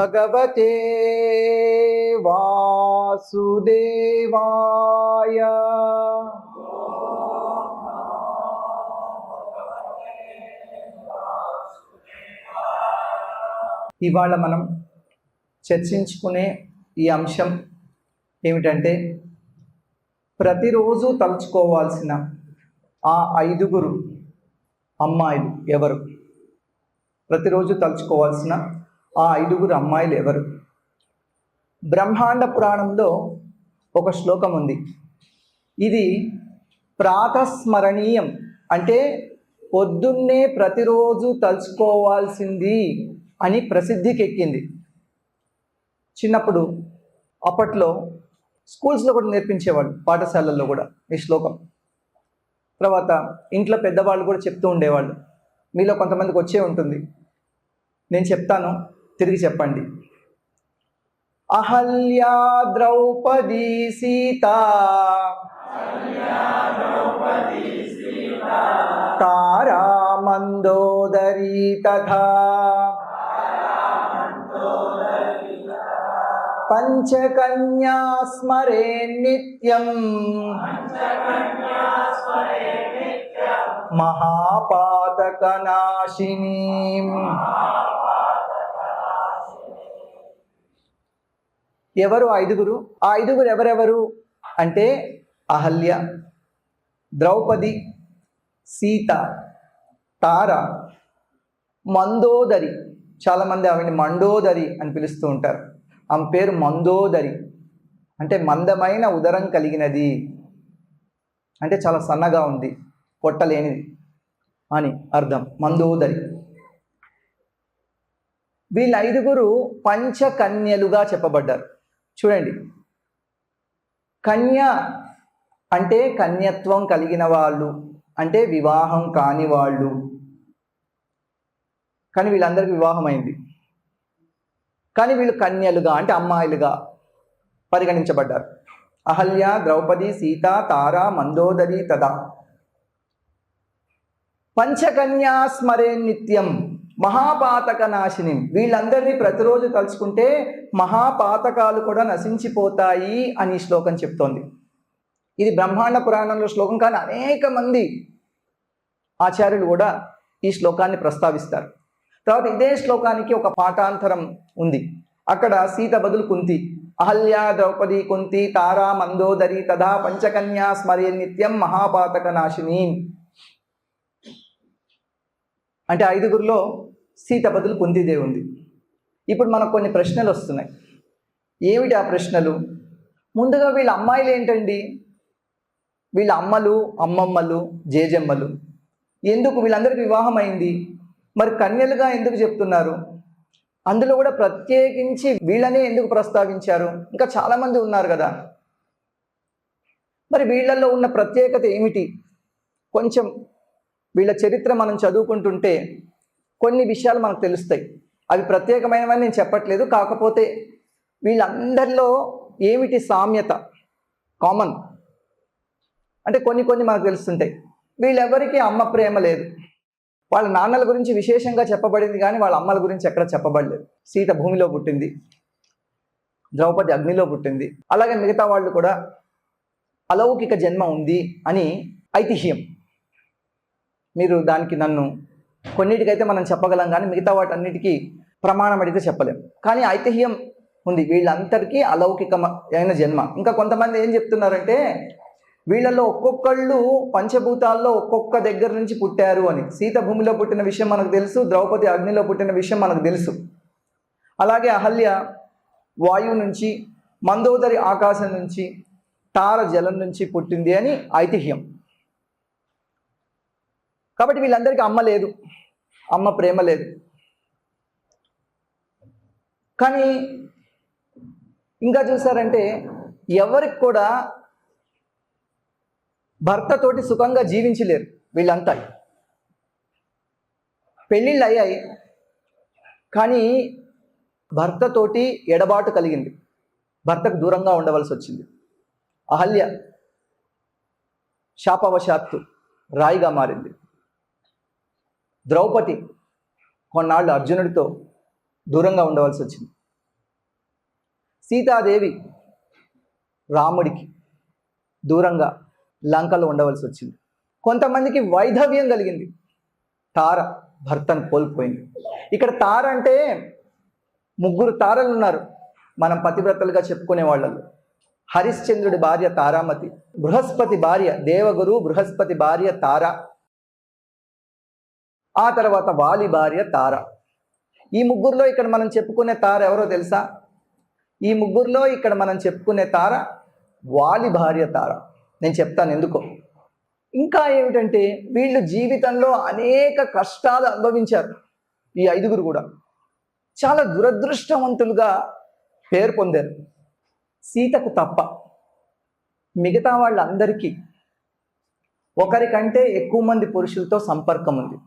భగవతే వాసుదేవాయ. ఇవాళ మనం చర్చించుకునే ఈ అంశం ఏమిటంటే, ప్రతిరోజు తలుచుకోవాల్సిన ఆ 5 అమ్మాయిలు ఎవరు? ప్రతిరోజు తలుచుకోవాల్సిన ఆ 5 అమ్మాయిలు ఎవరు? బ్రహ్మాండ పురాణంలో ఒక శ్లోకం ఉంది. ఇది ప్రాతస్మరణీయం, అంటే పొద్దున్నే ప్రతిరోజు తలుచుకోవాల్సింది అని ప్రసిద్ధికి ఎక్కింది. చిన్నప్పుడు అప్పట్లో స్కూల్స్లో కూడా నేర్పించేవాళ్ళు, పాఠశాలల్లో కూడా ఈ శ్లోకం. తర్వాత ఇంట్లో పెద్దవాళ్ళు కూడా చెప్తూ ఉండేవాళ్ళు. మీలో కొంతమందికి వచ్చే ఉంటుంది, నేను చెప్తాను, తిరిగి చెప్పండి. అహల్యా ద్రౌపదీ సీత తారా మందోదరీ తథా పంచకన్యా స్మరే నిత్యం మహాపాతకనాశినీ. ఎవరు 5? ఆ 5 ఎవరెవరు అంటే అహల్య, ద్రౌపది, సీత, తార, మందోదరి. చాలామంది ఆవిడని మండోదరి అని పిలుస్తూ ఉంటారు. ఆమె పేరు మందోదరి, అంటే మందమైన ఉదరం కలిగినది, అంటే చాలా సన్నగా ఉంది, పొట్టలేనిది అని అర్థం, మందోదరి. వీళ్ళ 5 పంచకన్యలుగా చెప్పబడ్డారు. చూడండి, కన్య అంటే కన్యత్వం కలిగిన వాళ్ళు, అంటే వివాహం కాని వాళ్ళు. కానీ వీళ్ళందరికీ వివాహం అయింది, కానీ వీళ్ళు కన్యలుగా అంటే అమ్మాయిలుగా పరిగణించబడ్డారు. అహల్య, ద్రౌపది, సీత, తార, మందోదరి తదా. పంచకన్యా స్మరే నిత్యం మహాపాతక నాశిని. వీళ్ళందరినీ ప్రతిరోజు తలుచుకుంటే మహాపాతకాలు కూడా నశించిపోతాయి అని శ్లోకం చెప్తోంది. ఇది బ్రహ్మాండ పురాణంలో శ్లోకం, కానీ అనేక మంది ఆచార్యులు కూడా ఈ శ్లోకాన్ని ప్రస్తావిస్తారు. తర్వాత ఇదే శ్లోకానికి ఒక పాఠాంతరం ఉంది. అక్కడ సీత బదులు కుంతి, అహల్య, ద్రౌపది, కుంతి, తారా, మందోదరి తథా పంచకన్యా స్మరే నిత్యం మహాపాతక నాశిని. అంటే 5 సీత బదులు కుంతిదే ఉంది. ఇప్పుడు మనకు కొన్ని ప్రశ్నలు వస్తున్నాయి. ఏమిటి ఆ ప్రశ్నలు? ముందుగా వీళ్ళ అమ్మాయిలు ఏంటండి? వీళ్ళ అమ్మలు, అమ్మమ్మలు, జేజమ్మలు. ఎందుకు వీళ్ళందరికీ వివాహం అయింది? మరి కన్యలుగా ఎందుకు చెప్తున్నారు? అందులో కూడా ప్రత్యేకించి వీళ్ళనే ఎందుకు ప్రస్తావించారు? ఇంకా చాలామంది ఉన్నారు కదా. మరి వీళ్ళల్లో ఉన్న ప్రత్యేకత ఏమిటి? కొంచెం వీళ్ళ చరిత్ర మనం చదువుకుంటుంటే కొన్ని విషయాలు మనకు తెలుస్తాయి. అవి ప్రత్యేకమైనవని నేను చెప్పట్లేదు, కాకపోతే వీళ్ళందరిలో ఏమిటి సామ్యత, కామన్ అంటే కొన్ని మనకు తెలుస్తుంటాయి. వీళ్ళెవరికి అమ్మ ప్రేమ లేదు. వాళ్ళ నాన్నల గురించి విశేషంగా చెప్పబడింది, కానీ వాళ్ళ అమ్మల గురించి ఎక్కడ చెప్పబడలేదు. సీత భూమిలో పుట్టింది, ద్రౌపది అగ్నిలో పుట్టింది. అలాగే మిగతా వాళ్ళు కూడా అలౌకిక జన్మ ఉంది అని ఐతిహ్యం. మీరు దానికి నన్ను కొన్నిటికైతే మనం చెప్పగలం, కానీ మిగతా వాటన్నిటికీ ప్రమాణం అడిగితే చెప్పలేం. కానీ ఐతిహ్యం ఉంది, వీళ్ళందరికీ అలౌకికమైన జన్మ. ఇంకా కొంతమంది ఏం చెప్తున్నారంటే వీళ్ళల్లో ఒక్కొక్కళ్ళు పంచభూతాల్లో ఒక్కొక్క దగ్గర నుంచి పుట్టారు అని. సీత భూమిలో పుట్టిన విషయం మనకు తెలుసు, ద్రౌపది అగ్నిలో పుట్టిన విషయం మనకు తెలుసు. అలాగే అహల్య వాయువు నుంచి, మందోదరి ఆకాశం నుంచి, తార జలం నుంచి పుట్టింది అని ఐతిహ్యం. కాబట్టి వీళ్ళందరికీ అమ్మ లేదు, అమ్మ ప్రేమ లేదు. కానీ ఇంకా చూసారంటే ఎవరికి కూడా భర్తతోటి సుఖంగా జీవించలేరు. వీళ్ళంతా పెళ్ళిళ్ళు అయ్యాయి, కానీ భర్తతోటి ఎడబాటు కలిగింది, భర్తకు దూరంగా ఉండవలసి వచ్చింది. అహల్య శాపవశాత్తు రాయిగా మారింది. ద్రౌపది కొన్నాళ్ళు అర్జునుడితో దూరంగా ఉండవలసి వచ్చింది. సీతాదేవి రాముడికి దూరంగా లంకలో ఉండవలసి వచ్చింది. కొంతమందికి వైధవ్యం కలిగింది. తార భర్తను కోల్పోయింది. ఇక్కడ తార అంటే 3 తారలు ఉన్నారు మనం పతివ్రతలుగా చెప్పుకునే వాళ్ళలో. హరిశ్చంద్రుడి భార్య తారామతి, బృహస్పతి భార్య దేవగురు బృహస్పతి భార్య తార, ఆ తర్వాత వాలి భార్య తార. ఈ 3లో ఇక్కడ మనం చెప్పుకునే తార ఎవరో తెలుసా? ఈ 3లో ఇక్కడ మనం చెప్పుకునే తార వాలి భార్య తార. నేను చెప్తాను ఎందుకో. ఇంకా ఏమిటంటే వీళ్ళు జీవితంలో అనేక కష్టాలు అనుభవించారు. ఈ 5 కూడా చాలా దురదృష్టవంతులుగా పేరు పొందారు. సీతకు తప్ప మిగతా వాళ్ళందరికీ ఒకరికంటే ఎక్కువ మంది పురుషులతో సంపర్కం ఉంది.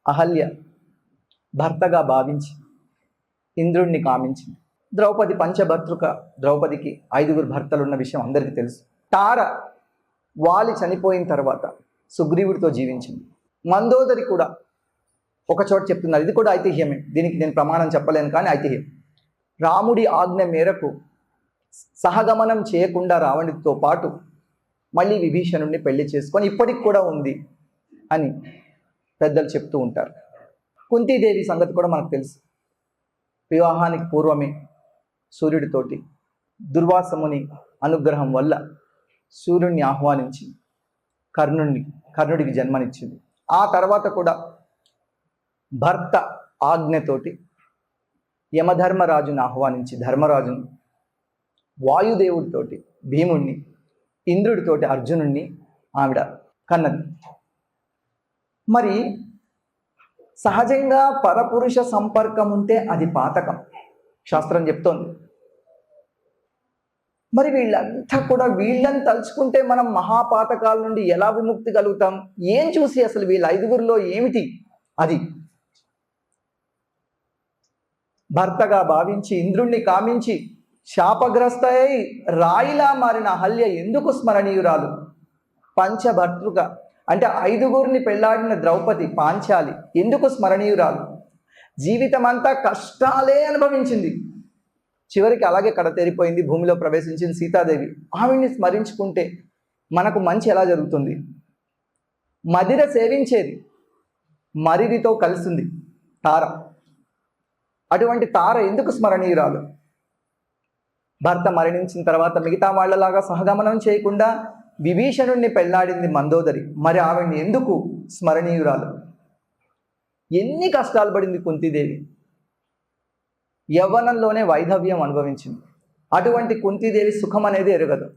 అహల్య భర్తగా భావించి ఇంద్రుణ్ణి కామించింది. ద్రౌపది పంచభర్తృక. ద్రౌపదికి 5 భర్తలున్న విషయం అందరికీ తెలుసు. తార వాలి చనిపోయిన తర్వాత సుగ్రీవుడితో జీవించింది. మందోదరి కూడా ఒక చోట చెప్తున్నారు, ఇది కూడా ఐతిహ్యమే, దీనికి నేను ప్రమాణం చెప్పలేను కానీ ఐతిహ్యం. రాముడి ఆజ్ఞ మేరకు సహగమనం చేయకుండా రావణుడితో పాటు మళ్ళీ విభీషణుడిని పెళ్లి చేసుకొని ఇప్పటికి కూడా ఉంది అని పెద్దలు చెప్తూ ఉంటారు. కుంతీదేవి సంగతి కూడా మనకు తెలుసు. వివాహానికి పూర్వమే సూర్యుడితోటి దుర్వాసముని అనుగ్రహం వల్ల సూర్యుడిని ఆహ్వానించి కర్ణుడికి జన్మనిచ్చింది. ఆ తర్వాత కూడా భర్త ఆజ్ఞతోటి యమధర్మరాజుని ఆహ్వానించి ధర్మరాజును, వాయుదేవుడితోటి భీముణ్ణి, ఇంద్రుడితోటి అర్జునుణ్ణి ఆవిడ కన్నది. మరి సహజంగా పరపురుష సంపర్కం ఉంటే అది పాతకం, శాస్త్రం చెప్తోంది. మరి వీళ్ళంతా కూడా వీళ్ళని తలుచుకుంటే మనం మహాపాతకాల నుండి ఎలా విముక్తి కలుగుతాం? ఏం చూసి అసలు వీళ్ళ 5లో ఏమిటి అది? భర్తగా భావించి ఇంద్రుణ్ణి కామించి శాపగ్రస్తై రాయిలా మారిన అహల్య ఎందుకు స్మరణీయురాలు? పంచభర్తృక అంటే 5 పెళ్లాడిన ద్రౌపది పాంచాలి ఎందుకు స్మరణీయురాలు? జీవితం అంతా కష్టాలే అనుభవించింది. చివరికి అలాగే కడతేరిపోయింది, భూమిలో ప్రవేశించింది సీతాదేవి. ఆవిడ్ని స్మరించుకుంటే మనకు మంచి ఎలా జరుగుతుంది? మదిర సేవించేది, మరిదితో కలిసింది తార. అటువంటి తార ఎందుకు స్మరణీయురాలు? భర్త మరణించిన తర్వాత మిగతా వాళ్ళలాగా సహగమనం చేయకుండా విభీషణుణ్ణి పెళ్లాడింది మందోదరి. మరి ఆవిడ్ని ఎందుకు స్మరణీయురాలు? ఎన్ని కష్టాలు పడింది కుంతీదేవి. యవ్వనంలోనే వైధవ్యం అనుభవించింది. అటువంటి కుంతీదేవి సుఖం అనేది ఎరగదు.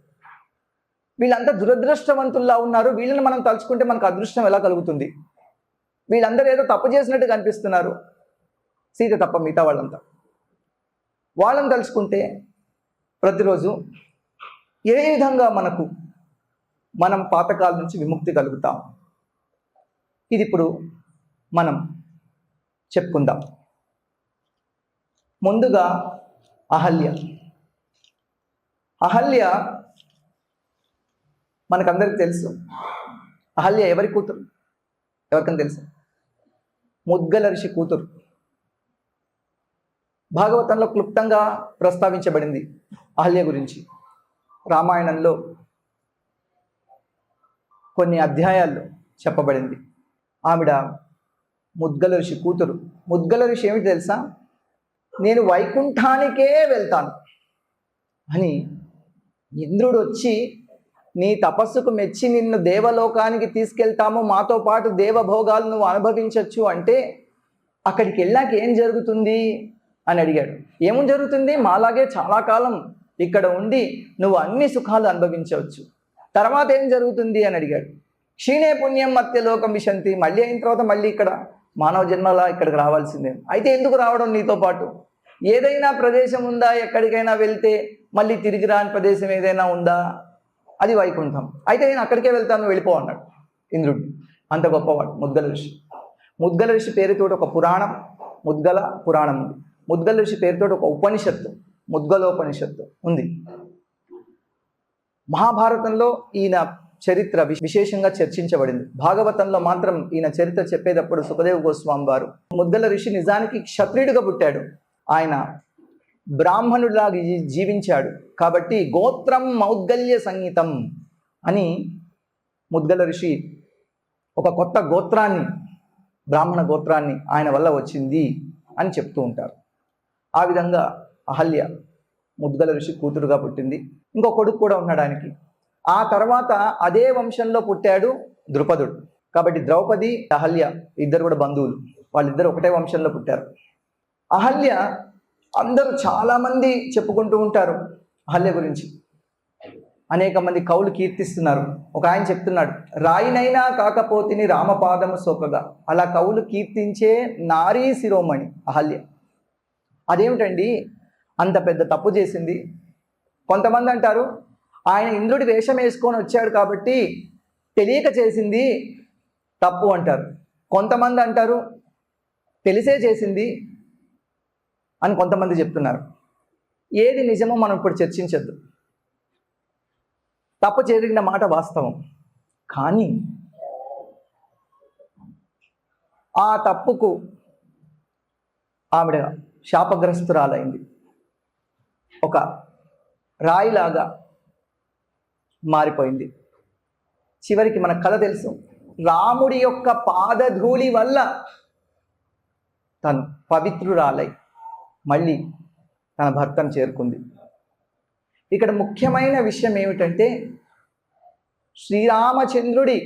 వీళ్ళంతా దురదృష్టవంతుల్లా ఉన్నారు. వీళ్ళని మనం తలుచుకుంటే మనకు అదృష్టం ఎలా కలుగుతుంది? వీళ్ళందరూ ఏదో తప్పు చేసినట్టు కనిపిస్తున్నారు, సీత తప్ప మిగతా వాళ్ళని తలుచుకుంటే ప్రతిరోజు ఏ విధంగా మనం పాతకాల నుంచి విముక్తి కలుగుతాం, ఇది ఇప్పుడు మనం చెప్పుకుందాం. ముందుగా అహల్య మనకందరికి తెలుసు. అహల్య ఎవరి కూతురు? ఎవరికైనా తెలుసు? ముద్గల ఋషి కూతురు. భాగవతంలో క్లుప్తంగా ప్రస్తావించబడింది అహల్య గురించి. రామాయణంలో కొన్ని అధ్యాయాల్లో చెప్పబడింది. ఆవిడ ముద్గల ఋషి కూతురు. ముద్గల ఋషి ఏమిటి తెలుసా? నేను వైకుంఠానికే వెళ్తాను అని ఇంద్రుడు వచ్చి నీ తపస్సుకు మెచ్చి నిన్ను దేవలోకానికి తీసుకెళ్తాము, మాతో పాటు దేవభోగాలు నువ్వు అనుభవించవచ్చు అంటే అక్కడికి వెళ్ళాక ఏం జరుగుతుంది అని అడిగాడు. ఏం జరుగుతుంది? మాలాగే చాలా కాలం ఇక్కడ ఉండి నువ్వు అన్ని సుఖాలు అనుభవించవచ్చు. తర్వాత ఏం జరుగుతుంది అని అడిగాడు. క్షీణే పుణ్యం మత్యలోకం విశంతి. మళ్ళీ అయిన తర్వాత మళ్ళీ ఇక్కడ మానవ జన్మలా ఇక్కడికి రావాల్సిందే. అయితే ఎందుకు రావడం నీతో పాటు? ఏదైనా ప్రదేశం ఉందా? ఎక్కడికైనా వెళ్తే మళ్ళీ తిరిగి రాని ప్రదేశం ఏదైనా ఉందా? అది వైకుంఠం. అయితే నేను అక్కడికే వెళ్తాను, వెళ్ళిపో అన్నాడు ఇంద్రుడు. అంత గొప్పవాడు ముద్గల ఋషి. ముద్గల ఋషి పేరుతోటి ఒక పురాణం, ముద్గల పురాణం ఉంది. ముద్గల ఋషి పేరుతోటి ఒక ఉపనిషత్తు, ముద్గలోపనిషత్తు ఉంది. మహాభారతంలో ఈయన చరిత్ర విశేషంగా చర్చించబడింది. భాగవతంలో మాత్రం ఈయన చరిత్ర చెప్పేటప్పుడు సుఖదేవ గోస్వామి వారు ముద్గల ఋషి నిజానికి క్షత్రియుడిగా పుట్టాడు. ఆయన బ్రాహ్మణుడిలాగా జీవించాడు కాబట్టి గోత్రం మౌద్గల్య సంగీతం అని ముద్గల ఋషి ఒక కొత్త గోత్రాన్ని, బ్రాహ్మణ గోత్రాన్ని ఆయన వల్ల వచ్చింది అని చెప్తూ ఉంటారు. ఆ విధంగా అహల్య ముద్గల ఋషి కూతురుగా పుట్టింది. ఇంకో కొడుకు కూడా ఉన్నాడు ఆయనకి. ఆ తర్వాత అదే వంశంలో పుట్టాడు ద్రుపదుడు. కాబట్టి ద్రౌపది, అహల్య ఇద్దరు కూడా బంధువులు, వాళ్ళిద్దరు ఒకటే వంశంలో పుట్టారు. అహల్య అందరూ చాలామంది చెప్పుకుంటూ ఉంటారు అహల్య గురించి. అనేక మంది కవులు కీర్తిస్తున్నారు. ఒక ఆయన చెప్తున్నాడు, రాయినైనా కాకపోతిని రామపాదము సోకగా. అలా కవులు కీర్తించే నారీ శిరోమణి అహల్య. అదేమిటండి, అంత పెద్ద తప్పు చేసింది? కొంతమంది అంటారు ఆయన ఇంద్రుడి వేషం వేసుకొని వచ్చాడు కాబట్టి తెలియక చేసింది తప్పు అంటారు. కొంతమంది అంటారు తెలిసే చేసింది అని కొంతమంది చెప్తున్నారు. ఏది నిజమో మనం ఇప్పుడు చర్చించద్దు. తప్పు జరిగిన మాట వాస్తవం, కానీ ఆ తప్పుకు ఆవిడ శాపగ్రస్తురాలైంది. ఒక రాయిలాగా మారిపోయింది. చివరికి మన కథ తెలుసు. రాముడి యొక్క పాదధూళి వల్ల తను పవిత్రురాలై మళ్ళీ తన భర్తను చేరుకుంది. ఇక్కడ ముఖ్యమైన విషయం ఏమిటంటే శ్రీరామచంద్రుడి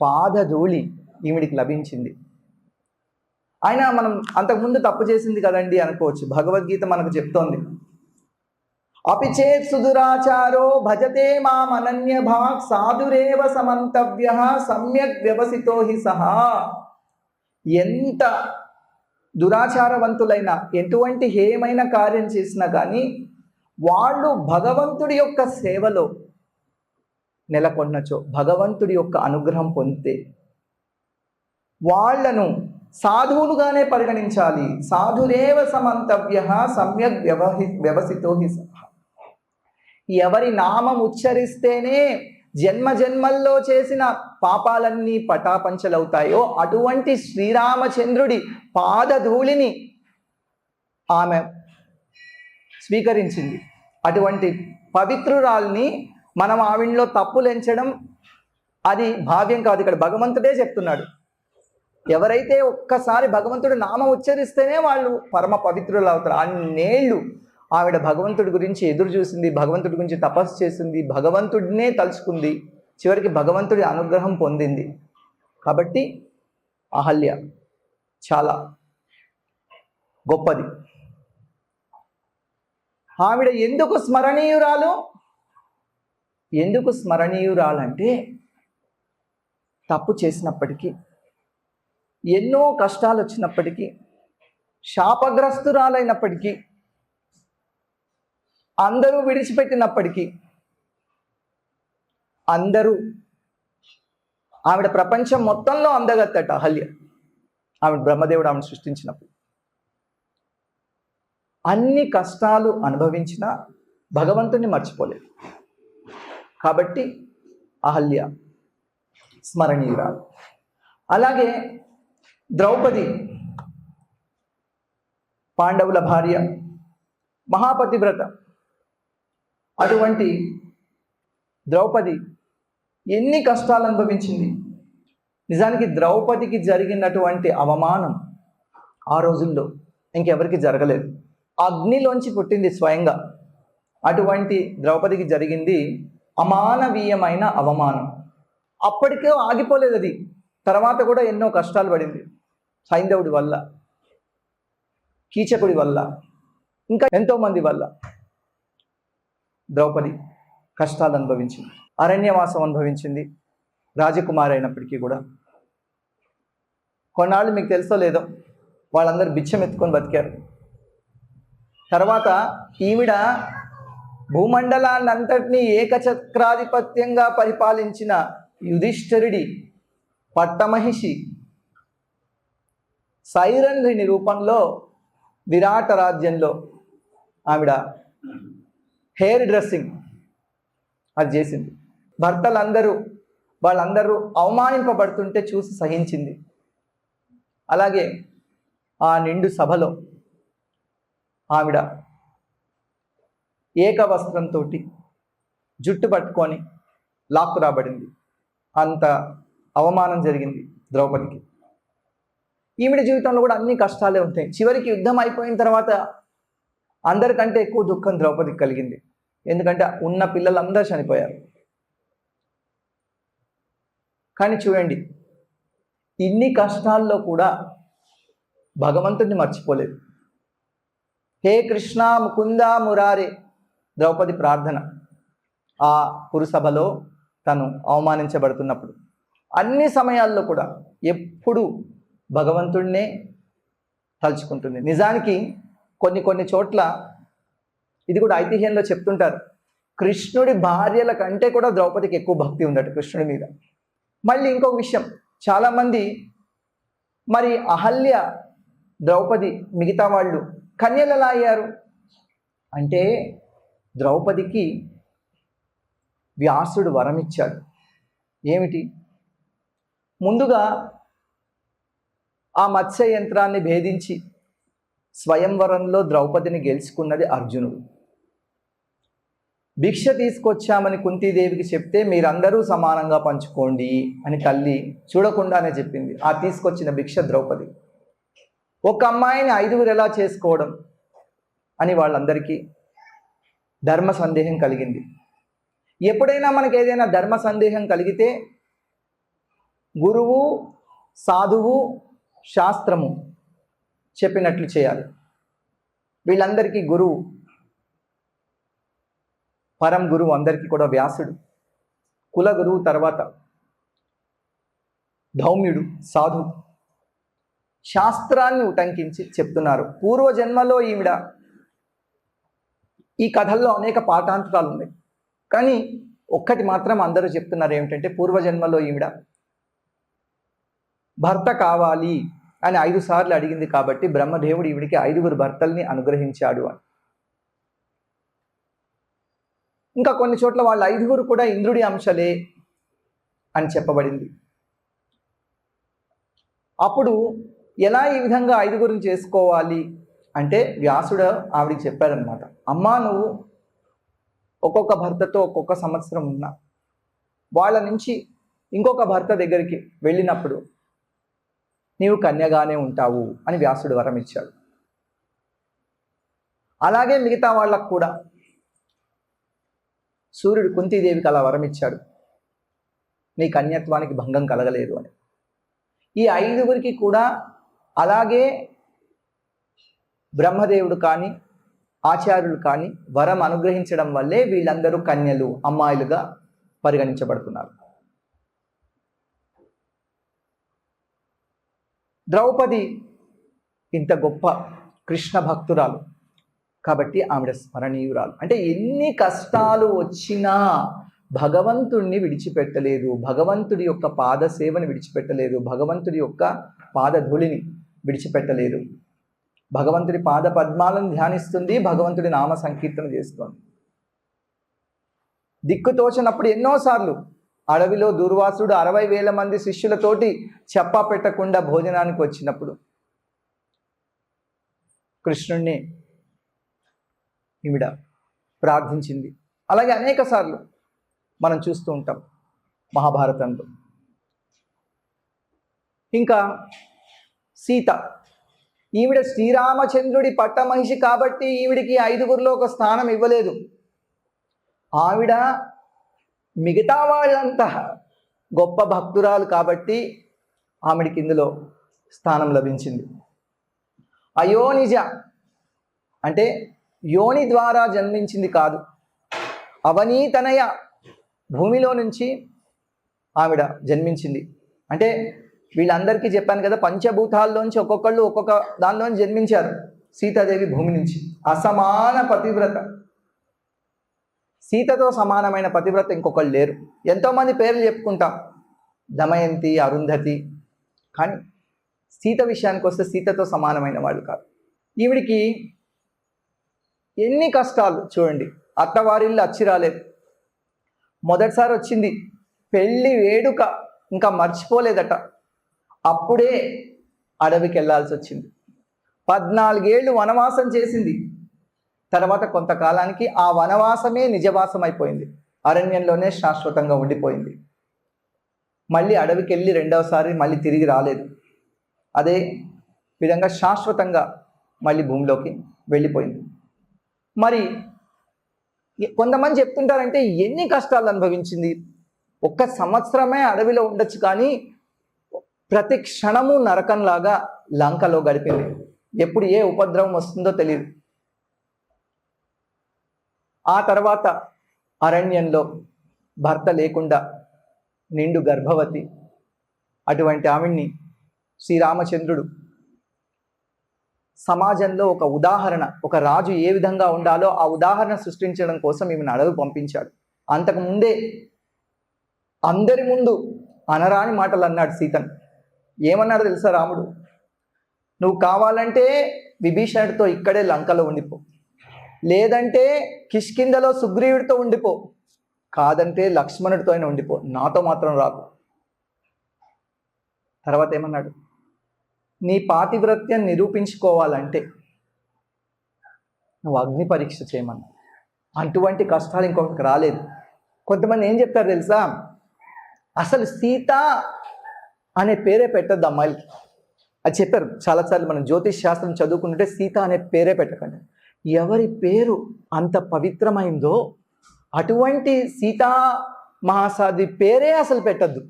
పాదధూళి ఈవిడికి లభించింది. ఆయన మనం అంతకుముందు తప్పు చేసింది కదండి అనుకోవచ్చు. భగవద్గీత మనకు చెప్తోంది, అపిచేత్ సుదురాచారో భజతే మామనన్య భాగ్ సాధురేవ సమంతవ్యః సమ్యక్ వ్యవసితో హి సహా. ఎంత దురాచారవంతులైనా, ఎటువంటి హేయమైన కార్యం చేసినా కానీ వాళ్ళు భగవంతుడి యొక్క సేవలో నెలకొన్నచో, భగవంతుడి యొక్క అనుగ్రహం పొందితే వాళ్లను సాధువులుగానే పరిగణించాలి. సాధురేవ సమంతవ్యః సమ్యక్ వ్యవసితో హి సహా. ఎవరి నామం ఉచ్చరిస్తేనే జన్మ జన్మల్లో చేసిన పాపాలన్నీ పటాపంచలవుతాయో అటువంటి శ్రీరామచంద్రుడి పాదధూళిని ఆమె స్వీకరించింది. అటువంటి పవిత్రురాల్ని మనం ఆవిడలో తప్పులెంచడం అది భావ్యం కాదు. ఇక్కడ భగవంతుడే చెప్తున్నాడు, ఎవరైతే ఒక్కసారి భగవంతుడి నామం ఉచ్చరిస్తేనే వాళ్ళు పరమ పవిత్రులు అవుతారు. అన్నేళ్ళు ఆవిడ భగవంతుడి గురించి ఎదురు చూసింది, భగవంతుడి గురించి తపస్సు చేసింది, భగవంతుడినే తలుచుకుంది, చివరికి భగవంతుడి అనుగ్రహం పొందింది. కాబట్టి అహల్య చాలా గొప్పది. ఆవిడ ఎందుకు స్మరణీయురాలు? ఎందుకు స్మరణీయురాలంటే తప్పు చేసినప్పటికీ, ఎన్నో కష్టాలు వచ్చినప్పటికీ, శాపగ్రస్తురాలైనప్పటికీ, అందరూ విడిచిపెట్టినప్పటికీ, అందరూ ఆవిడ ప్రపంచం మొత్తంలో అందగత్తట అహల్య. ఆవిడ బ్రహ్మదేవుడు ఆవిడ సృష్టించినప్పుడు అన్ని కష్టాలు అనుభవించిన భగవంతుని మర్చిపోలేదు. కాబట్టి అహల్య స్మరణీయురాలు. అలాగే ద్రౌపది పాండవుల భార్య, మహాపతివ్రత. అటువంటి ద్రౌపది ఎన్ని కష్టాలు అనుభవించింది. నిజానికి ద్రౌపదికి జరిగినటువంటి అవమానం ఆ రోజుల్లో ఇంకెవరికి జరగలేదు. అగ్నిలోంచి పుట్టింది స్వయంగా. అటువంటి ద్రౌపదికి జరిగింది అమానవీయమైన అవమానం. అప్పటికే ఆగిపోలేదు అది, తర్వాత కూడా ఎన్నో కష్టాలు పడింది. సైంధవుడి వల్ల, కీచకుడి వల్ల, ఇంకా ఎంతోమంది వల్ల ద్రౌపది కష్టాలు అనుభవించింది, అరణ్యవాసం అనుభవించింది. రాజకుమారి అయినప్పటికీ కూడా కొన్నాళ్ళు మీకు తెలుసో లేదో వాళ్ళందరూ బిచ్చం ఎత్తుకొని బతికారు. తర్వాత ఈవిడ భూమండలాన్నంతటినీ ఏకచక్రాధిపత్యంగా పరిపాలించిన యుధిష్ఠిరుడి పట్టమహిషి సైరంధ్రిని రూపంలో విరాట రాజ్యంలో ఆవిడ హెయిర్ డ్రెస్సింగ్ అది చేసింది. వాళ్ళందరూ అవమానింపబడుతుంటే చూసి సహించింది. అలాగే ఆ నిండు సభలో ఆవిడ ఏకవస్త్రంతో జుట్టు పట్టుకొని లాక్కు రాబడింది. అంత అవమానం జరిగింది ద్రౌపదికి. ఈవిడ జీవితంలో కూడా అన్ని కష్టాలే ఉంటాయి. చివరికి యుద్ధం అయిపోయిన తర్వాత అందరికంటే ఎక్కువ దుఃఖం ద్రౌపదికి కలిగింది. ఎందుకంటే ఉన్న పిల్లలందరూ చనిపోయారు. కానీ చూడండి, ఇన్ని కష్టాల్లో కూడా భగవంతుడిని మర్చిపోలేదు. హే కృష్ణ ముకుంద మురారే ద్రౌపది ప్రార్థన ఆ కురుసభలో తను అవమానించబడుతున్నప్పుడు. అన్ని సమయాల్లో కూడా ఎప్పుడు భగవంతుడినే తలుచుకుంటుంది. నిజానికి కొన్ని చోట్ల ఇది కూడా ఐతిహ్యంలో చెప్తుంటారు, కృష్ణుడి భార్యల కంటే కూడా ద్రౌపదికి ఎక్కువ భక్తి ఉందట కృష్ణుడి మీద. మళ్ళీ ఇంకొక విషయం, చాలామంది మరి అహల్య, ద్రౌపది, మిగతా వాళ్ళు కన్యలు ఎలా అయ్యారు అంటే, ద్రౌపదికి వ్యాసుడు వరం ఇచ్చాడు. ఏమిటి? ముందుగా ఆ మత్స్య యంత్రాన్ని భేదించి స్వయంవరంలో ద్రౌపదిని గెలుచుకున్నది అర్జునుడు. భిక్ష తీసుకొచ్చామని కుంతీదేవికి చెప్తే మీరందరూ సమానంగా పంచుకోండి అని తల్లి చూడకుండానే చెప్పింది. ఆ తీసుకొచ్చిన భిక్ష ద్రౌపది. ఒక అమ్మాయిని 5 ఎలా చేసుకోవడం అని వాళ్ళందరికీ ధర్మ సందేహం కలిగింది. ఎప్పుడైనా మనకి ఏదైనా ధర్మ సందేహం కలిగితే గురువు, సాధువు, శాస్త్రము చెప్పినట్లు చేయాలి. వీళ్ళందరికీ గురువు, పరం గురువు అందరికీ కూడా వ్యాసుడు, కుల గురువు తర్వాత ధౌమ్యుడు, సాధు. శాస్త్రాన్ని ఉటంకించి చెప్తున్నారు. పూర్వజన్మలో ఈవిడ, ఈ కథల్లో అనేక పాఠాంతరాలు ఉన్నాయి, కానీ ఒక్కటి మాత్రం అందరూ చెప్తున్నారు ఏమిటంటే, పూర్వజన్మలో ఈవిడ భర్త కావాలి అని 5 సార్లు అడిగింది కాబట్టి బ్రహ్మదేవుడు ఈవిడికి 5 భర్తల్ని అనుగ్రహించాడు అని. ఇంకా కొన్ని చోట్ల వాళ్ళ 5 కూడా ఇంద్రుడి అంశలే అని చెప్పబడింది. అప్పుడు ఎలా ఈ విధంగా 5 చేసుకోవాలి అంటే వ్యాసుడు ఆవిడికి చెప్పారనమాట, అమ్మా నువ్వు ఒక్కొక్క భర్తతో ఒక్కొక్క సంవత్సరం ఉన్నా, వాళ్ళ నుంచి ఇంకొక భర్త దగ్గరికి వెళ్ళినప్పుడు నీవు కన్యగానే ఉంటావు అని వ్యాసుడు వరం ఇచ్చాడు. అలాగే మిగతా వాళ్ళకు కూడా సూర్యుడు కుంతీదేవికి అలా వరం ఇచ్చాడు, నీ కన్యత్వానికి భంగం కలగలేదు అని. ఈ 5 కూడా అలాగే బ్రహ్మదేవుడు కానీ ఆచార్యులు కానీ వరం అనుగ్రహించడం వల్లే వీళ్ళందరూ కన్యలు, అమ్మాయిలుగా పరిగణించబడుతున్నారు. ద్రౌపది ఇంత గొప్ప కృష్ణ భక్తురాలు కాబట్టి ఆవిడ స్మరణీయురాలు. అంటే ఎన్ని కష్టాలు వచ్చినా భగవంతుడిని విడిచిపెట్టలేదు, భగవంతుడి యొక్క పాద సేవని విడిచిపెట్టలేదు, భగవంతుడి యొక్క పాదధూళిని విడిచిపెట్టలేదు, భగవంతుడి పాద పద్మాలను ధ్యానిస్తుంది, భగవంతుడి నామ సంకీర్తన చేస్తుంది. దిక్కుతోచనప్పుడు ఎన్నోసార్లు అడవిలో దుర్వాసుడు 60,000 మంది శిష్యులతోటి చెప్పా పెట్టకుండా భోజనానికి వచ్చినప్పుడు కృష్ణుణ్ణి ఈవిడ ప్రార్థించింది. అలాగే అనేక సార్లు మనం చూస్తూ ఉంటాం మహాభారతంలో. ఇంకా సీత, ఈవిడ శ్రీరామచంద్రుడి పట్టమహిషి కాబట్టి ఈవిడికి 5 ఒక స్థానం ఇవ్వలేదు. ఆవిడ మిగతా వాళ్ళంతా గొప్ప భక్తురాలు కాబట్టి ఆవిడికి ఇందులో స్థానం లభించింది. అయోనిజ అంటే యోని ద్వారా జన్మించింది కాదు, అవనీతనయ భూమిలో నుంచి ఆవిడ జన్మించింది. అంటే వీళ్ళందరికీ చెప్పాను కదా, పంచభూతాల్లోంచి ఒక్కొక్కళ్ళు ఒక్కొక్క దానిలోంచి జన్మించారు. సీతాదేవి భూమి నుంచి అసమాన పతివ్రత. సీతతో సమానమైన పతివ్రత ఇంకొకళ్ళు లేరు. ఎంతోమంది పేర్లు చెప్పుకుంటాం, దమయంతి, అరుంధతి, కానీ సీత విషయానికి వస్తే సీతతో సమానమైన వాళ్ళు కాదు. ఈవిడికి ఎన్ని కష్టాలు చూడండి. అత్తవారిల్లు అచ్చి రాలేదు. మొదటిసారి వచ్చింది, పెళ్ళి వేడుక ఇంకా మర్చిపోలేదట. అప్పుడే అడవికి వెళ్ళాల్సి వచ్చింది. 14 ఏళ్ళు వనవాసం చేసింది. తర్వాత కొంతకాలానికి ఆ వనవాసమే నిజవాసం అయిపోయింది, అరణ్యంలోనే శాశ్వతంగా ఉండిపోయింది. మళ్ళీ అడవికి వెళ్ళి రెండవసారి మళ్ళీ తిరిగి రాలేదు. అదే విధంగా శాశ్వతంగా మళ్ళీ భూమిలోకి వెళ్ళిపోయింది. మరి కొంతమంది చెప్తుంటారంటే ఎన్ని కష్టాలు అనుభవించింది, 1 సంవత్సరమే అడవిలో ఉండొచ్చు, కానీ ప్రతి క్షణము నరకంలాగా లంకలో గడిపింది. ఎప్పుడు ఏ ఉపద్రవం వస్తుందో తెలియదు. ఆ తర్వాత అరణ్యంలో భర్త లేకుండా నిండు గర్భవతి, అటువంటి ఆవిడ్ని శ్రీరామచంద్రుడు సమాజంలో ఒక ఉదాహరణ, ఒక రాజు ఏ విధంగా ఉండాలో ఆ ఉదాహరణ సృష్టించడం కోసం ఈమెను అడవి పంపించాడు. అంతకుముందే అందరి ముందు అనరాని మాటలు అన్నాడు సీతను. ఏమన్నాడు తెలుసా రాముడు? నువ్వు కావాలంటే విభీషణుడితో ఇక్కడే లంకలో ఉండిపో, లేదంటే కిష్కింధలో సుగ్రీవుడితో ఉండిపో, కాదంటే లక్ష్మణుడితో అయినా ఉండిపో, నాతో మాత్రం రాకు. తర్వాత ఏమన్నాడు? నీ పాతివ్రత్యం నిరూపించుకోవాలంటే నువ్వు అగ్ని పరీక్ష చేయమన్నా. అటువంటి కష్టాలు ఇంకొకరికి రాలేదు. కొంతమంది ఏం చెప్తారు తెలుసా? అసలు సీత అనే పేరే పెట్టద్దు అమ్మాయిలకి. అది చెప్పారు చాలాసార్లు. మనం జ్యోతిష్ శాస్త్రం చదువుకుంటుంటే సీత అనే పేరే పెట్టకండి. ఎవరి పేరు అంత పవిత్రమైందో అటువంటి సీతా మహాసాధ్వి పేరే అసలు పెట్టద్దు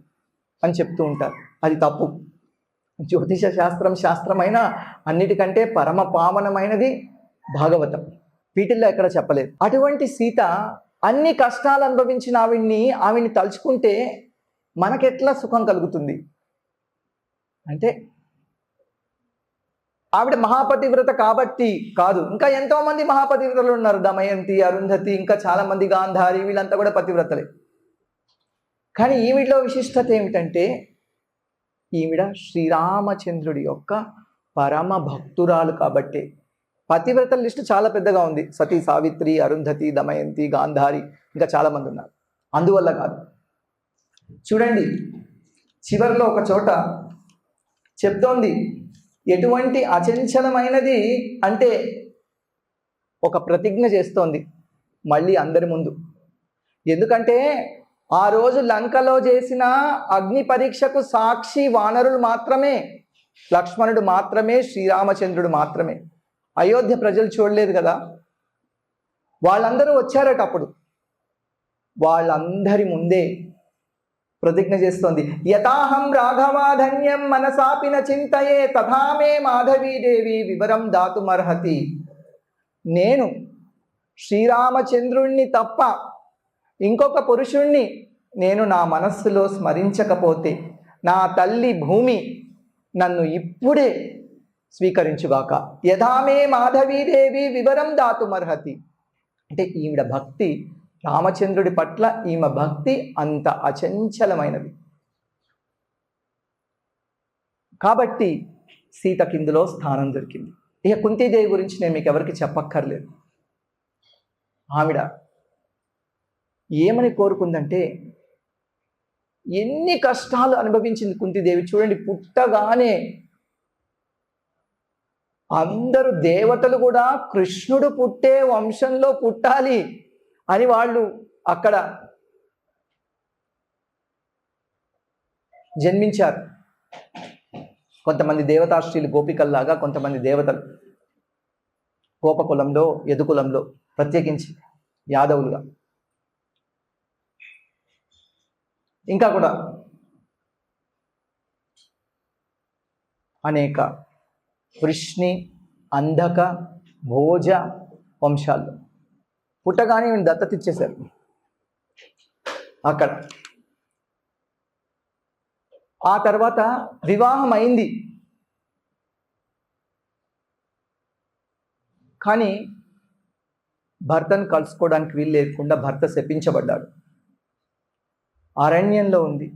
అని చెప్తూ ఉంటారు. అది తప్పు. జ్యోతిష శాస్త్రమైన అన్నిటికంటే పరమ పావనమైనది భాగవతం. వీటిల్లో ఎక్కడ చెప్పలేదు. అటువంటి సీత అన్ని కష్టాలు అనుభవించిన ఆవిడ్ని తలుచుకుంటే మనకెట్లా సుఖం కలుగుతుంది అంటే, ఆవిడ మహాపతివ్రత కాబట్టి కాదు, ఇంకా ఎంతో మంది మహాపతివ్రతలు ఉన్నారు. దమయంతి, అరుంధతి, ఇంకా చాలా మంది, గాంధారి, వీళ్ళంతా కూడా పతివ్రతలే. కానీ ఈవిడలో విశిష్టత ఏమిటంటే, ఈవిడ శ్రీరామచంద్రుడి యొక్క పరమ భక్తురాలు కాబట్టి. పతివ్రతల లిస్టు చాలా పెద్దగా ఉంది. సతీ సావిత్రి, అరుంధతి, దమయంతి, గాంధారి, ఇంకా చాలా మంది ఉన్నారు. అందువల్ల కాదు. చూడండి, చివరిలో ఒక చోట చెప్తోంది, ఎటువంటి అచంచలమైనది అంటే ఒక ప్రతిజ్ఞ చేస్తోంది మళ్ళీ అందరి ముందు. ఎందుకంటే ఆ రోజు లంకలో చేసిన అగ్ని పరీక్షకు సాక్షి వానరులు మాత్రమే, లక్ష్మణుడు మాత్రమే, శ్రీరామచంద్రుడు మాత్రమే. అయోధ్య ప్రజలు చూడలేదు కదా, వాళ్ళందరూ వచ్చారట. అప్పుడు వాళ్ళందరి ముందే ప్రతిజ్ఞ చేస్తోంది, యథాహం రాఘవాధన్యం మనసాపిన చింతయే తథామే మాధవీదేవి వివరం దాతుమర్హతి. నేను శ్రీరామచంద్రుణ్ణి తప్ప ఇంకొక పురుషుణ్ణి నేను నా మనస్సులో స్మరించకపోతే నా తల్లి భూమి నన్ను ఇప్పుడే స్వీకరించుగాక. యథామే మాధవీదేవి వివరం దాతుమర్హతి. అంటే ఈవిడ భక్తి, రామచంద్రుడి పట్ల ఈమె భక్తి అంత అచంచలమైనది. కాబట్టి సీతకి ఇందులో స్థానం దొరికింది. ఇక కుంతీదేవి గురించి నేను మీకు ఎవరికి చెప్పక్కర్లేదు. ఆవిడ ఏమని కోరుకుందంటే, ఎన్ని కష్టాలు అనుభవించింది కుంతీదేవి. చూడండి, పుట్టగానే అందరూ దేవతలు కూడా కృష్ణుడు పుట్టే వంశంలో పుట్టాలి అని వాళ్ళు అక్కడ జన్మించారు. కొంతమంది దేవతాశ్రీలు గోపికల్లాగా, కొంతమంది దేవతలు గోపకులంలో, యదుకులంలో, ప్రత్యేకించి యాదవులుగా. ఇంకా కూడా అనేక వృష్ణి, అంధక, భోజ వంశాల్లో పుట్టగానే వీళ్ళు దత్తత ఇచ్చేశారు. అక్కడ ఆ తర్వాత వివాహం అయింది. కానీ భర్తను కలుసుకోవడానికి వీలు లేకుండా భర్త శపించబడ్డాడు. అరణ్యంలో ఉంది.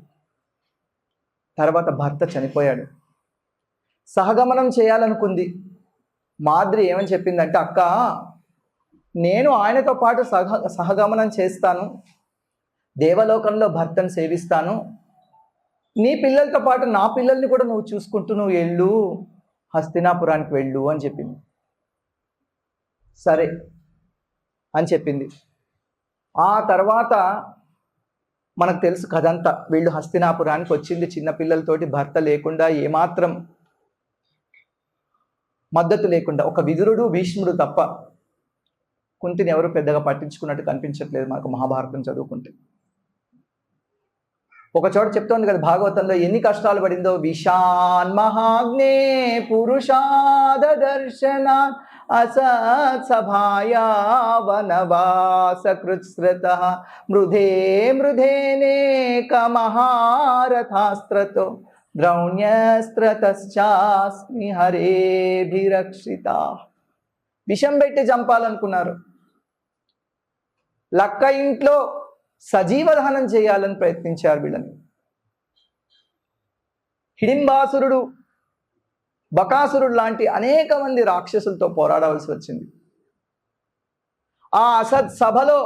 తర్వాత భర్త చనిపోయాడు. సహగమనం చేయాలనుకుంది. మాద్రి ఏమని చెప్పిందంటే, అక్క, నేను ఆయనతో పాటు సహగమనం చేస్తాను, దేవలోకంలో భర్తను సేవిస్తాను, నీ పిల్లలతో పాటు నా పిల్లల్ని కూడా నువ్వు చూసుకుంటూ నువ్వు వెళ్ళు, హస్తినాపురానికి వెళ్ళు అని చెప్పింది. సరే, అని చెప్పింది. ఆ తర్వాత మనకు తెలుసు కథంతా. వీళ్ళు హస్తినాపురానికి వచ్చింది చిన్నపిల్లలతోటి, భర్త లేకుండా, ఏమాత్రం మద్దతు లేకుండా, ఒక విదురుడు భీష్ముడు తప్ప కుంతిని ఎవరు పెద్దగా పట్టించుకున్నట్టు కనిపించట్లేదు మనకు మహాభారతం చదువుకుంటే. ఒక చోట చెప్తోంది కదా భాగవతంలో, ఎన్ని కష్టాలు పడిందో. విషాన్ మహాగ్నే పురుషాద దర్శన అసత్సభాయా వనవాస కృత్స్రత మృధే మృధేనేక మహారథాస్త్రతో ద్రౌణ్యస్త్రతశ్చాస్మి హరేభిరక్షిత. విషం పెట్టి చంపాలనుకున్నారు. లక్క ఇంట్లో సజీవ దహనం చేయాలని ప్రయత్నించారు వీళ్ళని. హిడింబాసురుడు, బకాసురుడు లాంటి అనేక మంది రాక్షసులతో పోరాడవలసి వచ్చింది. ఆ అసత్ సభలో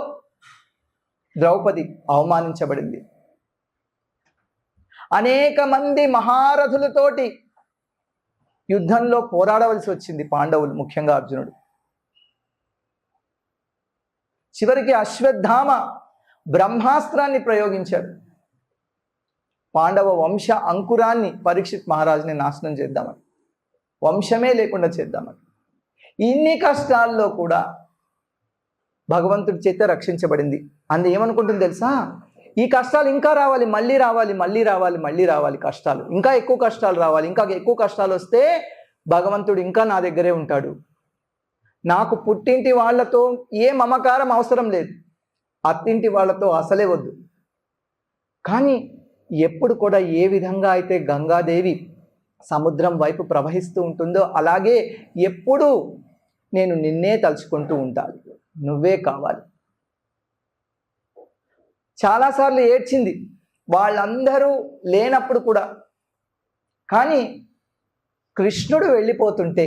ద్రౌపది అవమానించబడింది. అనేక మంది మహారథులతోటి యుద్ధంలో పోరాడవలసి వచ్చింది పాండవులు, ముఖ్యంగా అర్జునుడు. చివరికి అశ్వత్థామ బ్రహ్మాస్త్రాన్ని ప్రయోగించాడు. పాండవ వంశ అంకురాన్ని పరీక్షిత్ మహారాజుని నాశనం చేద్దామని, వంశమే లేకుండా చేద్దామని. ఇన్ని కష్టాల్లో కూడా భగవంతుడి చేత రక్షించబడింది. అందు ఏమనుకుంటుంది తెలుసా, ఈ కష్టాలు ఇంకా రావాలి, మళ్ళీ రావాలి, మళ్ళీ రావాలి, మళ్ళీ రావాలి, కష్టాలు ఇంకా ఎక్కువ కష్టాలు రావాలి. ఇంకా ఎక్కువ కష్టాలు వస్తే భగవంతుడు ఇంకా నా దగ్గరే ఉంటాడు. నాకు పుట్టింటి వాళ్ళతో ఏ మమకారం అవసరం లేదు, అత్తింటి వాళ్ళతో అసలే వద్దు. కానీ ఎప్పుడు కూడా ఏ విధంగా అయితే గంగాదేవి సముద్రం వైపు ప్రవహిస్తూ ఉంటుందో అలాగే ఎప్పుడు నేను నిన్నే తలుచుకుంటూ ఉంటాను, నువ్వే కావాలి. చాలాసార్లు ఏడ్చింది వాళ్ళందరూ లేనప్పుడు కూడా. కానీ కృష్ణుడు వెళ్ళిపోతుంటే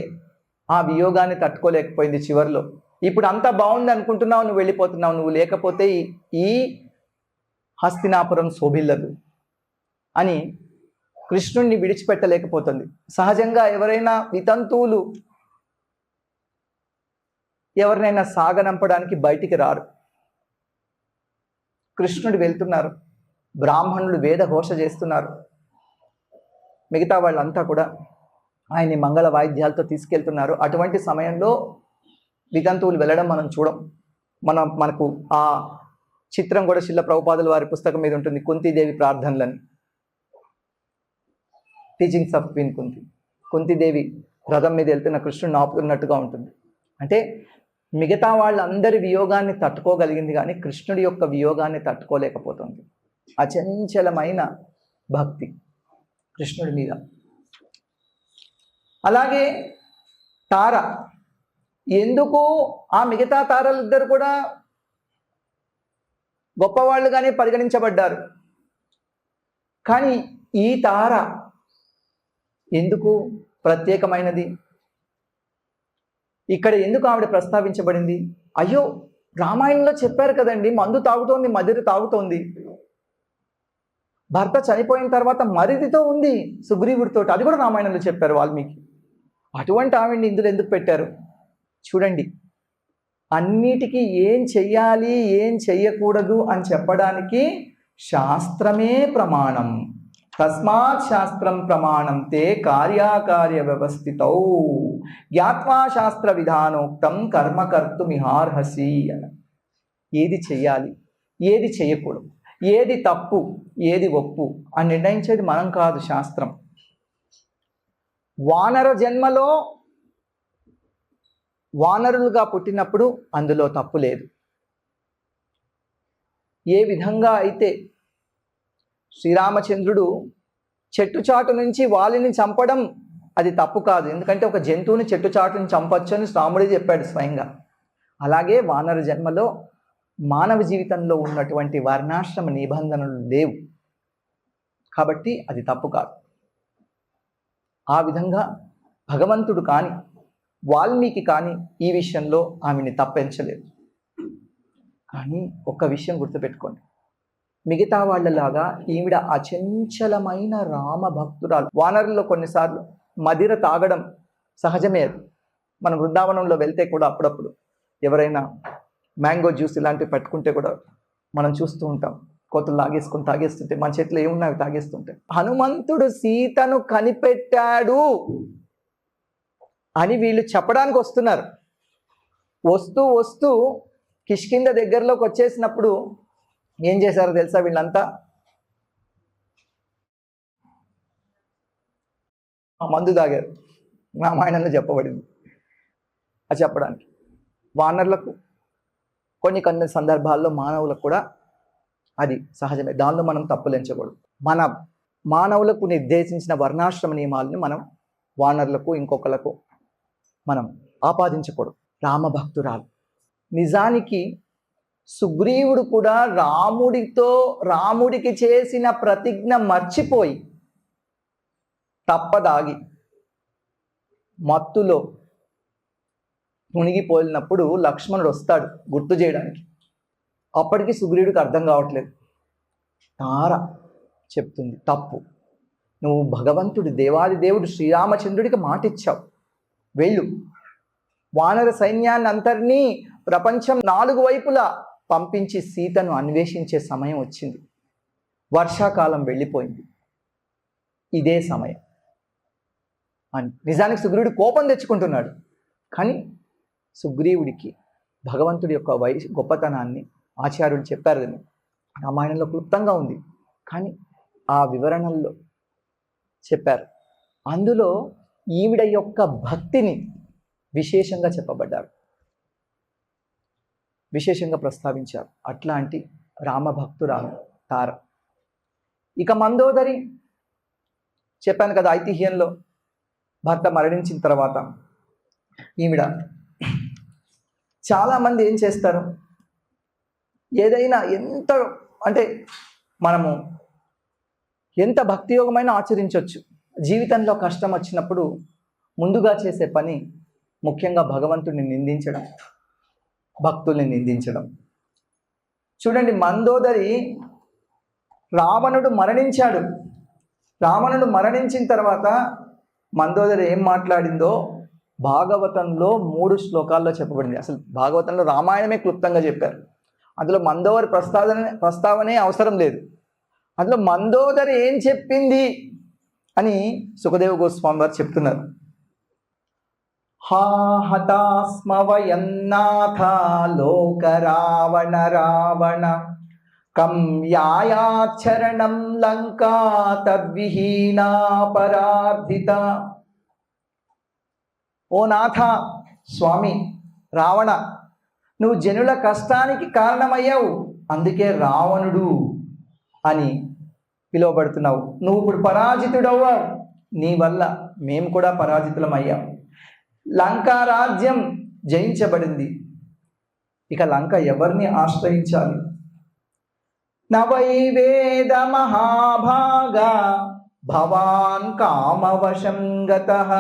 ఆ వియోగాన్ని తట్టుకోలేకపోయింది చివరిలో. ఇప్పుడు అంతా బాగుంది అనుకుంటున్నావు, నువ్వు వెళ్ళిపోతున్నావు, నువ్వు లేకపోతే ఈ హస్తినాపురం శోభిల్లదు అని కృష్ణుణ్ణి విడిచిపెట్టలేకపోతుంది. సహజంగా ఎవరైనా వితంతువులు ఎవరినైనా సాగనంపడానికి బయటికి రారు. కృష్ణుడు వెళ్తున్నారు, బ్రాహ్మణులు వేదఘోష చేస్తున్నారు, మిగతా వాళ్ళంతా కూడా ఆయన్ని మంగళ వాయిద్యాలతో తీసుకెళ్తున్నారు. అటువంటి సమయంలో వితంతువులు వెళ్ళడం మనం చూడం. మనకు ఆ చిత్రం కూడా శిల్ల ప్రభుపాదుల వారి పుస్తకం మీద ఉంటుంది, కుంతీదేవి ప్రార్థనలని, teachings of queen Kunti. Kuntidevi రథం మీద వెళ్తున్న కృష్ణుడిని ఆపుతున్నట్టుగా ఉంటుంది. అంటే మిగతా వాళ్ళందరి వియోగాన్ని తట్టుకోగలిగింది కానీ కృష్ణుడి యొక్క వియోగాన్ని తట్టుకోలేకపోతుంది. అచంచలమైన భక్తి కృష్ణుడి మీద. అలాగే తార, ఎందుకు ఆ మిగతా తారలిద్దరు కూడా గొప్పవాళ్ళుగానే పరిగణించబడ్డారు, కానీ ఈ తార ఎందుకు ప్రత్యేకమైనది? ఇక్కడ ఎందుకు ఆవిడ ప్రస్తావించబడింది? అయ్యో, రామాయణంలో చెప్పారు కదండి, మందు తాగుతోంది, మదిరి తాగుతోంది. భర్త చనిపోయిన తర్వాత మరిదితో ఉంది సుగ్రీవుడితో, అది కూడా రామాయణంలో చెప్పారు వాల్మీకి. అటువంటి ఆవిడ్ని ఇందులో ఎందుకు పెట్టారు? చూడండి, అన్నిటికీ ఏం చెయ్యాలి ఏం చెయ్యకూడదు అని చెప్పడానికి శాస్త్రమే ప్రమాణం. తస్మాత్ శాస్త్రం ప్రమాణం తే కార్యాకార్య వ్యవస్థితౌ జ్ఞాత్వా శాస్త్ర విధానోక్తం కర్మ కర్తుమిహార్హసి అని. ఏది చెయ్యాలి, ఏది చెయ్యకూడదు, ఏది తప్పు, ఏది ఒప్పు అని నిర్ణయించేది మనం కాదు, శాస్త్రం. వానర జన్మలో వానరులుగా పుట్టినప్పుడు అందులో తప్పు లేదు. ఏ విధంగా అయితే శ్రీరామచంద్రుడు చెట్టు చాటు నుంచి వాలిని చంపడం అది తప్పు కాదు, ఎందుకంటే ఒక జంతువుని చెట్టు చాటుని చంపొచ్చు అని రాముడే చెప్పాడు స్వయంగా. అలాగే వానర జన్మలో మానవ జీవితంలో ఉన్నటువంటి వర్ణాశ్రమ నిబంధనలు లేవు కాబట్టి అది తప్పు కాదు. ఆ విధంగా భగవంతుడు కానీ వాల్మీకి కానీ ఈ విషయంలో ఆమెని తప్పించలేదు. కానీ ఒక్క విషయం గుర్తుపెట్టుకోండి, మిగతా వాళ్ళలాగా ఈవిడ అచంచలమైన రామ భక్తురాలు. వానరుల్లో కొన్నిసార్లు మదిర తాగడం సహజమే. అది మనం బృందావనంలో వెళ్తే కూడా అప్పుడప్పుడు ఎవరైనా మ్యాంగో జ్యూస్ ఇలాంటివి పెట్టుకుంటే కూడా మనం చూస్తూ ఉంటాం. కోతులు లాగేసుకొని తాగేస్తుంటే మన చేతిలో ఏమున్నాయి తాగేస్తుంటే. హనుమంతుడు సీతను కనిపెట్టాడు అని వీళ్ళు చెప్పడానికి వస్తున్నారు. వస్తూ వస్తూ కిష్కింద దగ్గరలోకి వచ్చేసినప్పుడు ఏం చేశారో తెలుసా? వీళ్ళంతా ఆ మందు తాగారు. రామాయణంలో చెప్పబడింది. అది చెప్పడానికి వానరులకు కొన్ని సందర్భాల్లో మానవులకు కూడా అది సహజమే. దానిలో మనం తప్పులెంచకూడదు. మన మానవులకు నిర్దేశించిన వర్ణాశ్రమ నియమాలను మనం వానరులకు ఇంకొకలకు మనం ఆపాదించకూడదు. రామభక్తురాలు. నిజానికి సుగ్రీవుడు కూడా రాముడికి చేసిన ప్రతిజ్ఞ మర్చిపోయి తప్పదాగి మత్తులో మునిగిపోయినప్పుడు లక్ష్మణుడు వస్తాడు గుర్తు చేయడానికి. అప్పటికి సుగ్రీవుడికి అర్థం కావట్లేదు. తార చెప్తుంది, తప్పు, నువ్వు భగవంతుడి దేవాది దేవుడు శ్రీరామచంద్రుడికి మాట ఇచ్చావు, వెళ్ళు. వానర సైన్యాన్ని అంతరినీ ప్రపంచం 4 వైపులా పంపించి సీతను అన్వేషించే సమయం వచ్చింది. వర్షాకాలం వెళ్ళిపోయింది. ఇదే సమయం అని నిజానికి సుగ్రీవుడు కోపం తెచ్చుకుంటున్నాడు. కానీ సుగ్రీవుడికి భగవంతుడి యొక్క గొప్పతనాన్ని ఆచార్యులు చెప్పారు. అని రామాయణంలో క్లుప్తంగా ఉంది, కానీ ఆ వివరణల్లో చెప్పారు. అందులో ఈవిడ యొక్క భక్తిని విశేషంగా చెప్పబడ్డారు, విశేషంగా ప్రస్తావించారు. అట్లాంటి రామభక్తురాలు తార. ఇక మందోదరి చెప్పాను కదా, ఐతిహ్యంలో భర్త మరణించిన తర్వాత ఈవిడ చాలామంది ఏం చేస్తారు, ఏదైనా మనము ఎంత భక్తియోగమైన ఆచరించవచ్చు. జీవితంలో కష్టం వచ్చినప్పుడు ముందుగా చేసే పని ముఖ్యంగా భగవంతుడిని నిందించడం, భక్తుల్ని నిందించడం. చూడండి, మందోదరి రావణుడు మరణించాడు. రావణుడు మరణించిన తర్వాత మందోదరి ఏం మాట్లాడిందో భాగవతంలో 3 శ్లోకాల్లో చెప్పబడింది. అసలు భాగవతంలో రామాయణమే క్లుప్తంగా చెప్పారు. అందులో మందోదరి ప్రస్తావనే అవసరం లేదు. అందులో మందోదరి ఏం చెప్పింది అని సుఖదేవ గోస్వామి వారు చెప్తున్నారు. హా హతాస్మ వయన్నాథ లోక రావణ రావణ కం యాయాచరణం లంకా తద్విహీనా పరార్థిత. ఓ నాథ, స్వామి రావణ, నువ్వు జనుల కష్టానికి కారణమయ్యావు, అందుకే రావణుడు అని పిలువబడుతున్నావు. నువ్వు ఇప్పుడు పరాజితుడవ్వావు, నీ వల్ల మేము కూడా పరాజితులమయ్యాం. లంకా రాజ్యం జయించబడింది. ఇక లంక ఎవరిని ఆశ్రయించాలి? నవైవేద మహాభాగా భవాన్ కామవశం గతః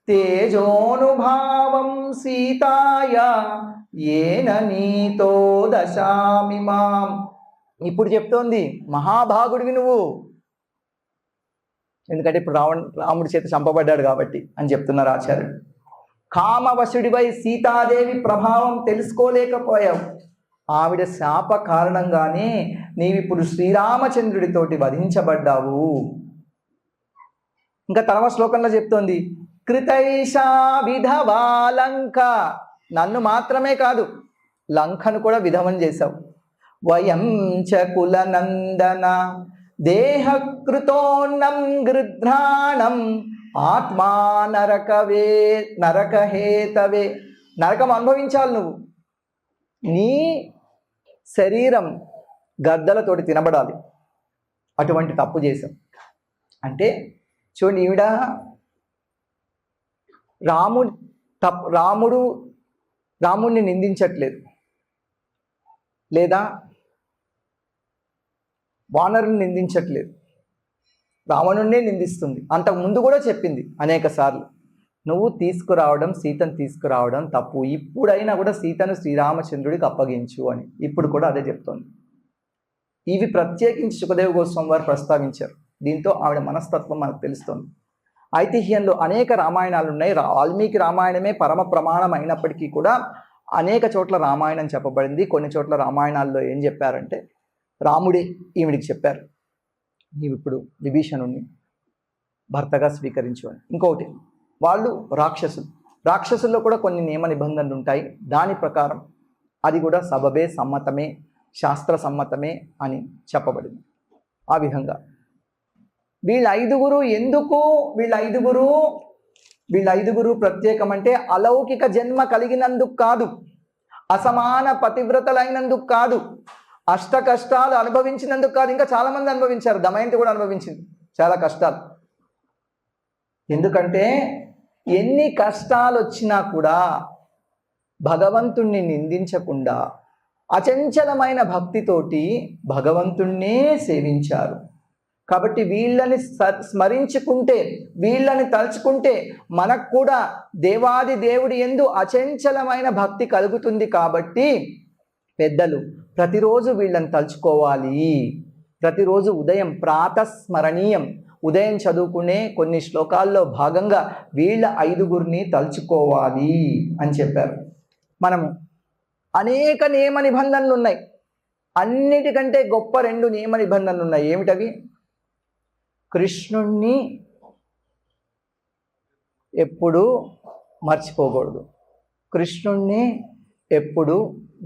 తేజోనుభావం సీతాయ ఏన నీతో దశామి మాం. ఇప్పుడు చెప్తోంది మహాభాగుడివి నువ్వు, ఎందుకంటే ఇప్పుడు రాముడి చేత చంపబడ్డాడు కాబట్టి అని చెప్తున్నారు ఆచార్యుడు. కామవశుడివై సీతాదేవి ప్రభావం తెలుసుకోలేకపోయావు. ఆవిడ శాప కారణంగానే నీవిప్పుడు శ్రీరామచంద్రుడితోటి వధించబడ్డావు. ఇంకా తర్వాత శ్లోకంలో చెప్తోంది, కృతైషా విధవా లంక, నన్ను మాత్రమే కాదు లంకను కూడా విధవం చేశావు. వయం చ కులనందన దేహకృతోన్నం గృధ్రాణం ఆత్మా నరకహేతవే. నరకం అనుభవించాలి నువ్వు, నీ శరీరం గద్దలతోటి తినబడాలి. అటువంటి తప్పు చేశావు. అంటే చూడండి, ఈవిడ రాముడిని నిందించట్లేదు, లేదా వానరుని నిందించట్లేదు, రావణుడినే నిందిస్తుంది. అంతకు ముందు కూడా చెప్పింది అనేక సార్లు, నువ్వు సీతను తీసుకురావడం తప్పు, ఇప్పుడైనా కూడా సీతను శ్రీరామచంద్రుడికి అప్పగించు అని ఇప్పుడు కూడా అదే చెప్తోంది. ఇవి ప్రత్యేకించి సుఖదేవ గోస్వామి వారు ప్రస్తావించారు. దీంతో ఆవిడ మనస్తత్వం మనకు తెలుస్తుంది. ఐతిహ్యంలో అనేక రామాయణాలు ఉన్నాయి. వాల్మీకి రామాయణమే పరమ ప్రమాణం అయినప్పటికీ కూడా అనేక చోట్ల రామాయణం చెప్పబడింది. కొన్ని చోట్ల రామాయణాల్లో ఏం చెప్పారంటే రాముడే ఈవిడికి చెప్పారు, నీవు ఇప్పుడు విభీషణుణ్ణి భర్తగా స్వీకరించు అని. ఇంకొకటి, వాళ్ళు రాక్షసుల్లో కూడా కొన్ని నియమ నిబంధనలు ఉంటాయి. దాని ప్రకారం అది కూడా సబబే సమ్మతమే, శాస్త్ర సమ్మతమే అని చెప్పబడింది. ఆ విధంగా వీళ్ళ ఐదుగురు ఎందుకు వీళ్ళ ఐదుగురు ప్రత్యేకమంటే అలౌకిక జన్మ కలిగినందుకు కాదు, అసమాన పతివ్రతలైనందుకు కాదు, అష్ట కష్టాలు అనుభవించినందుకు కాదు. ఇంకా చాలామంది అనుభవించారు, దమయంతి కూడా అనుభవించింది చాలా కష్టాలు. ఎందుకంటే ఎన్ని కష్టాలు వచ్చినా కూడా భగవంతుణ్ణి నిందించకుండా అచంచలమైన భక్తితోటి భగవంతుణ్ణే సేవించారు. కాబట్టి వీళ్ళని స్మరించుకుంటే, వీళ్ళని తలుచుకుంటే మనకు కూడా దేవాది దేవుడి యందు అచంచలమైన భక్తి కలుగుతుంది. కాబట్టి పెద్దలు ప్రతిరోజు వీళ్ళని తలుచుకోవాలి. ప్రతిరోజు ఉదయం ప్రాతస్మరణీయం, ఉదయం చదువుకునే కొన్ని శ్లోకాల్లో భాగంగా వీళ్ళ ఐదుగురిని తలుచుకోవాలి అని చెప్పారు. మనము అనేక నియమ నిబంధనలు ఉన్నాయి. అన్నిటికంటే గొప్ప 2 నియమ నిబంధనలు ఉన్నాయి. ఏమిటవి? కృష్ణుణ్ణి ఎప్పుడూ మర్చిపోకూడదు, కృష్ణుణ్ణి ఎప్పుడు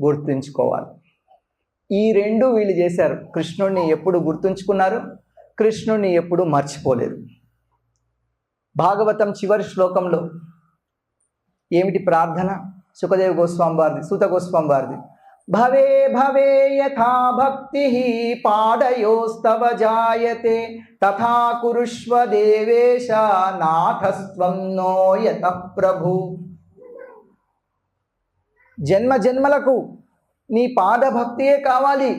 గుర్తుంచుకోవాలి. ఈ 2 వీళ్ళు చేశారు. కృష్ణుణ్ణి ఎప్పుడు గుర్తుంచుకున్నారు, కృష్ణుణ్ణి ఎప్పుడు మర్చిపోలేదు. భాగవతం చివరి శ్లోకంలో ఏమిటి ప్రార్థన? సుఖదేవ గోస్వామి వారిది, సూత గోస్వామి వారిది. భవే భవే యథా భక్తి పాదయోస్తవ జాయతే తథా కురుష్వ దేవేశ నాథస్త్వం నో యత ప్రభు. జన్మ జన్మలకు నీ పాదభక్తియే కావాలి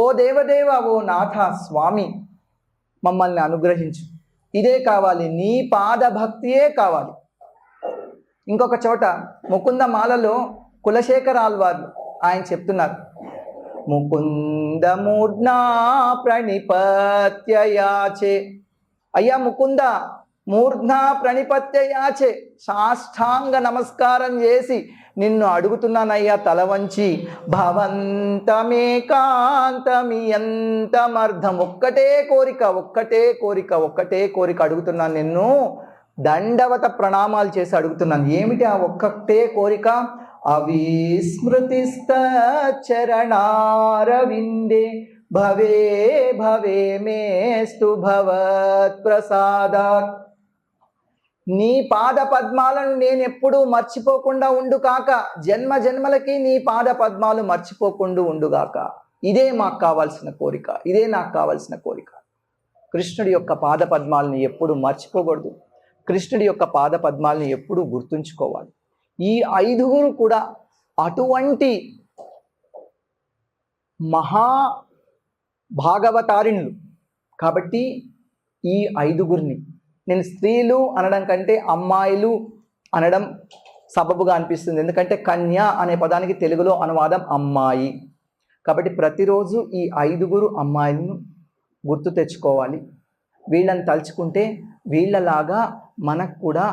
ఓ దేవదేవ, ఓ నాథ స్వామి, మమ్మల్ని అనుగ్రహించు, ఇదే కావాలి, నీ పాదభక్తియే కావాలి. ఇంకొక చోట ముకుంద మాలలో కులశేఖర ఆళ్వార్లు ఆయన చెప్తున్నారు, ముకుంద మూర్ధ్నా ప్రణిపత్యయాచే. అయ్యా ముకుంద, మూర్ధ్నా ప్రణిపత్యయాచే, సాష్టాంగ నమస్కారం చేసి నిన్ను అడుగుతున్నానయ్యా తల వంచి. భవంతమేకాంతమియంతమర్థం, ఒక్కటే కోరిక అడుగుతున్నాను నిన్ను, దండవత ప్రణామాలు చేసి అడుగుతున్నాను. ఏమిటి ఆ ఒక్కటే కోరిక? అవిస్మృతిస్తరణారవిందే భవే భవే మేస్తు భవత్ ప్రసాదాత్. నీ పాద పద్మాలను నేను ఎప్పుడూ మర్చిపోకుండా ఉండుగాక, జన్మ జన్మలకి నీ పాద పద్మాలు మర్చిపోకుండా ఉండుగాక. ఇదే మాకు కావాల్సిన కోరిక, ఇదే నాకు కావాల్సిన కోరిక. కృష్ణుడి యొక్క పాద పద్మాలని ఎప్పుడు మర్చిపోకూడదు, కృష్ణుడి యొక్క పాద పద్మాలని ఎప్పుడూ గుర్తుంచుకోవాలి. ఈ ఐదుగురు కూడా అటువంటి మహా భాగవతారిణులు. కాబట్టి ఈ ఐదుగురిని నేను స్త్రీలు అనడం కంటే అమ్మాయిలు అనడం సబబుగా అనిపిస్తుంది. ఎందుకంటే కన్య అనే పదానికి తెలుగులో అనువాదం అమ్మాయి. కాబట్టి ప్రతిరోజు ఈ ఐదుగురు అమ్మాయిలను గుర్తు తెచ్చుకోవాలి. వీళ్ళని తలుచుకుంటే వీళ్ళలాగా మనకు కూడా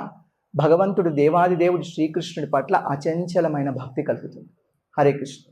భగవంతుడు దేవాది దేవుడు శ్రీకృష్ణుడి పట్ల అచంచలమైన భక్తి కలుగుతుంది. హరే కృష్ణ.